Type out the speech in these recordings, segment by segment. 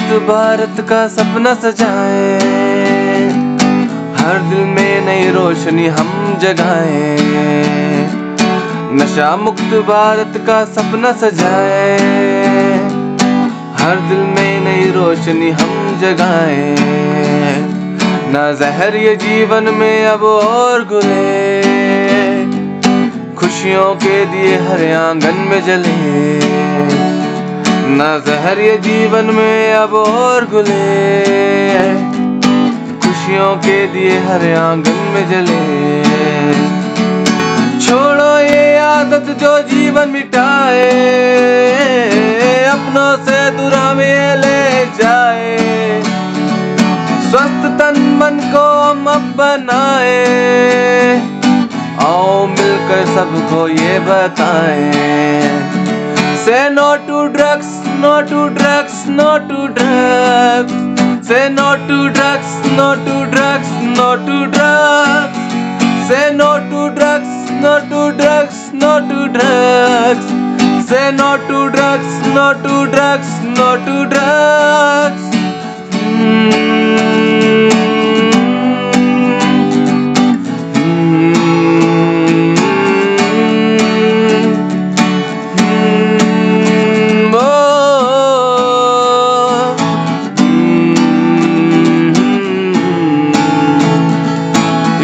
मुक्त भारत का सपना सजाए, हर दिल में नई रोशनी हम जगाए। नशा मुक्त भारत का सपना सजाए, हर दिल में नई रोशनी हम जगाए। ना जहर ये जीवन में अब और घुले, खुशियों के दिए हर आंगन में जले। ना जहर ये जीवन में अब और घुले, खुशियों के दिए हर आंगन में जले। छोड़ो ये आदत जो जीवन मिटाए, अपनों से दूर हमें ले जाए। स्वस्थ तन मन को हम अब बनाए, आओ मिलकर सबको ये बताएं। Say no to drugs, no to drugs, no to drugs. Say no to drugs, no to drugs, no to drugs. Say no to drugs, no to drugs, no to drugs. Say no to drugs, no to drugs, no to drugs.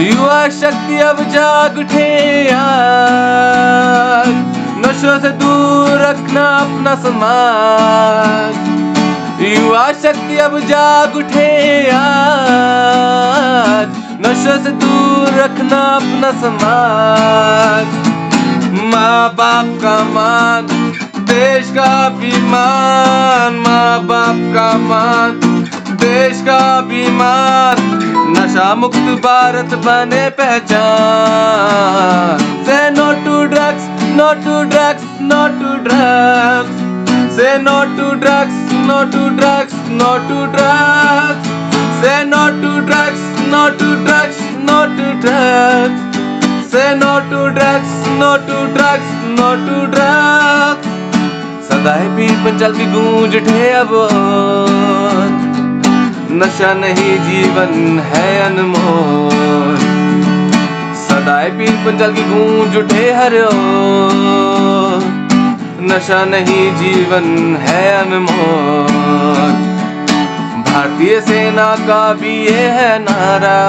युवा शक्ति अब जाग उठे यार, नशों से दूर रखना अपना समाज। युवा शक्ति अब जाग उठे यार, नशों से दूर रखना अपना समाज। माँ बाप का मान, देश का अभिमान। माँ बाप का मान, देश का अभिमान। नशा मुक्त भारत बने पहचान। Say no to drugs, no to drugs, no to drugs. Say no to drugs, no to drugs, no to drugs. Say no to drugs, no to drugs, no to drugs. Say no to drugs, no to drugs, no to drugs. सदाए पीर पंचाल की गूंज उठे अब और, नशा नहीं जीवन है अनमोल। सदाए पीर पंचाल की गूंज उठे हर ओर, नशा नहीं जीवन है अनमोल। भारतीय सेना का भी ये है नारा,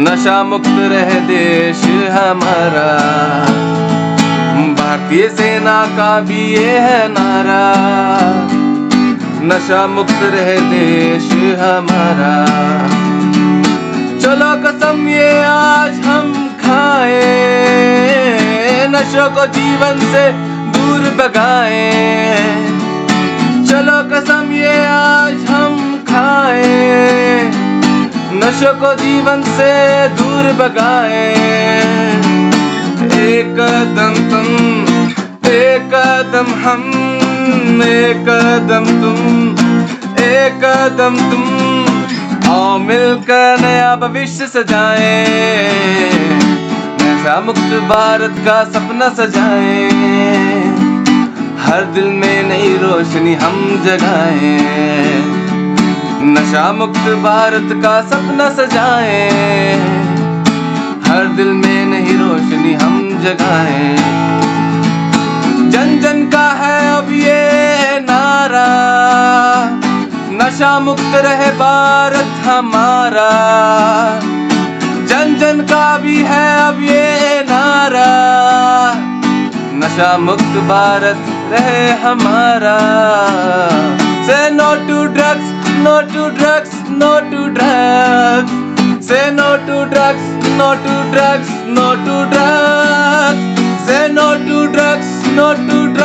नशा मुक्त रहे देश हमारा। भारतीय सेना का भी ये है नारा, नशा मुक्त रहे देश हमारा। चलो कसम ये आज हम खाए, नशों को जीवन से दूर भगाए। चलो कसम ये आज हम खाए, नशों को जीवन से दूर भगाए। एक कदम तुम, एक कदम हम, एक कदम तुम, एक कदम तुम। आओ मिलकर नया भविष्य सजाएं, नशा मुक्त भारत का सपना सजाएं। हर दिल में नई रोशनी हम जगाएं, नशा मुक्त भारत का सपना सजाएं। हर दिल में नई रोशनी हम जगाएं। जन जन का है अब ये नारा, नशा मुक्त रहे भारत हमारा। जन जन का भी है अब ये नारा, नशा मुक्त भारत रहे हमारा। Say no to drugs, no to drugs, no to drugs. Say no to drugs, no to drugs, no to drugs. Say no to drugs, no to drugs.